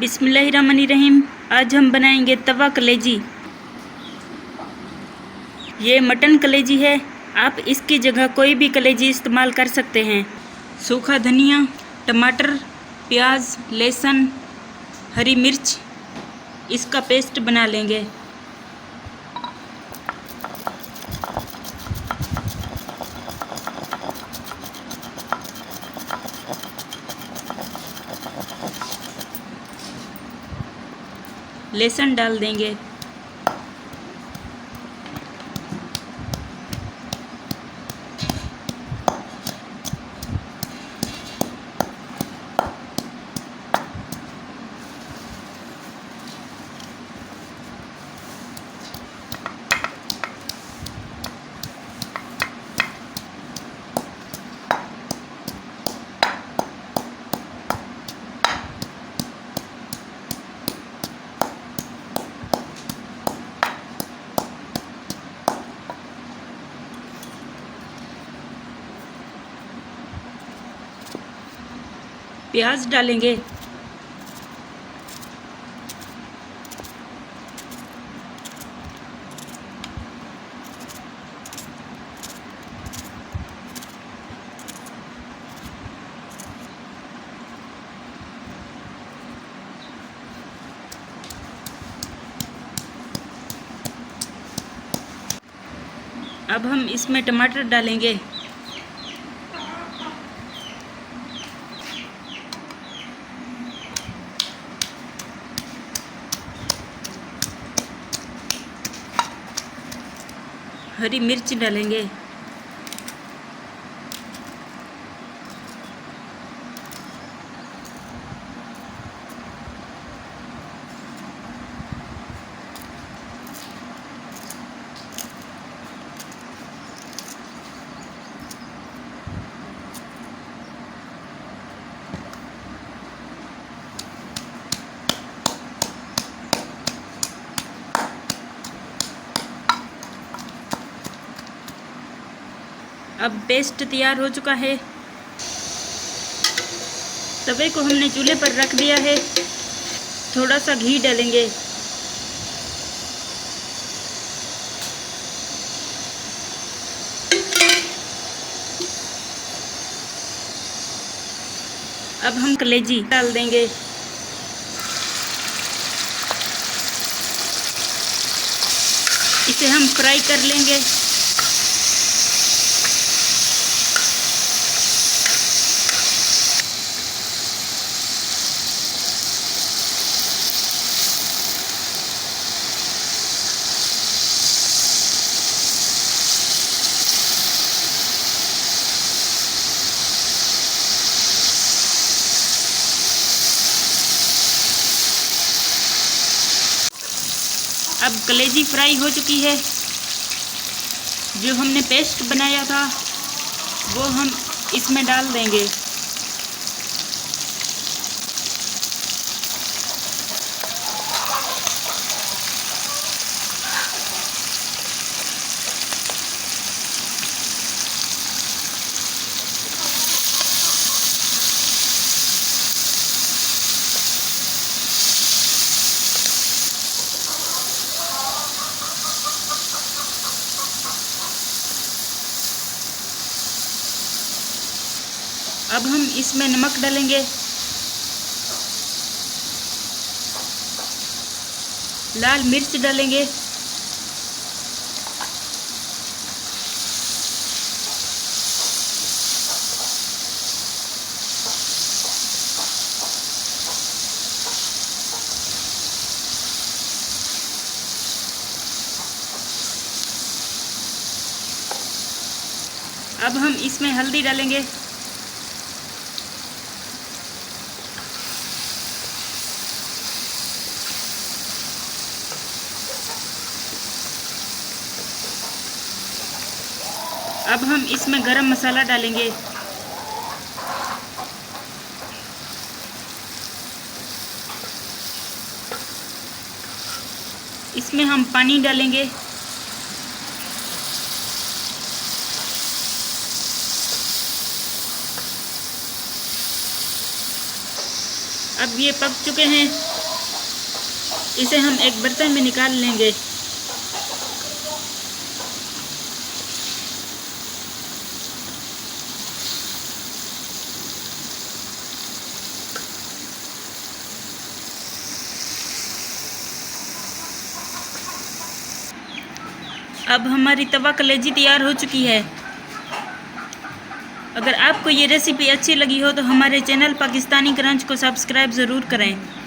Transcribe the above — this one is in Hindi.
बिस्मिल्लाहिर्रहमानिर्रहीम। आज हम बनाएंगे तवा कलेजी। ये मटन कलेजी है। आप इसकी जगह कोई भी कलेजी इस्तेमाल कर सकते हैं। सूखा धनिया, टमाटर, प्याज, लहसुन, हरी मिर्च, इसका पेस्ट बना लेंगे। लहसुन डाल देंगे। प्याज डालेंगे। अब हम इसमें टमाटर डालेंगे। हरी मिर्च डालेंगे। अब पेस्ट तैयार हो चुका है। तवे को हमने चूल्हे पर रख दिया है। थोड़ा सा घी डालेंगे। अब हम कलेजी डाल देंगे। इसे हम फ्राई कर लेंगे। अब कलेजी फ्राई हो चुकी है। जो हमने पेस्ट बनाया था वो हम इसमें डाल देंगे। अब हम इसमें नमक डालेंगे, लाल मिर्च डालेंगे, अब हम इसमें हल्दी डालेंगे। अब हम इसमें गरम मसाला डालेंगे। इसमें हम पानी डालेंगे। अब ये पक चुके हैं, इसे हम एक बर्तन में निकाल लेंगे। अब हमारी तवा कलेजी तैयार हो चुकी है। अगर आपको ये रेसिपी अच्छी लगी हो तो हमारे चैनल पाकिस्तानी क्रंच को सब्सक्राइब ज़रूर करें।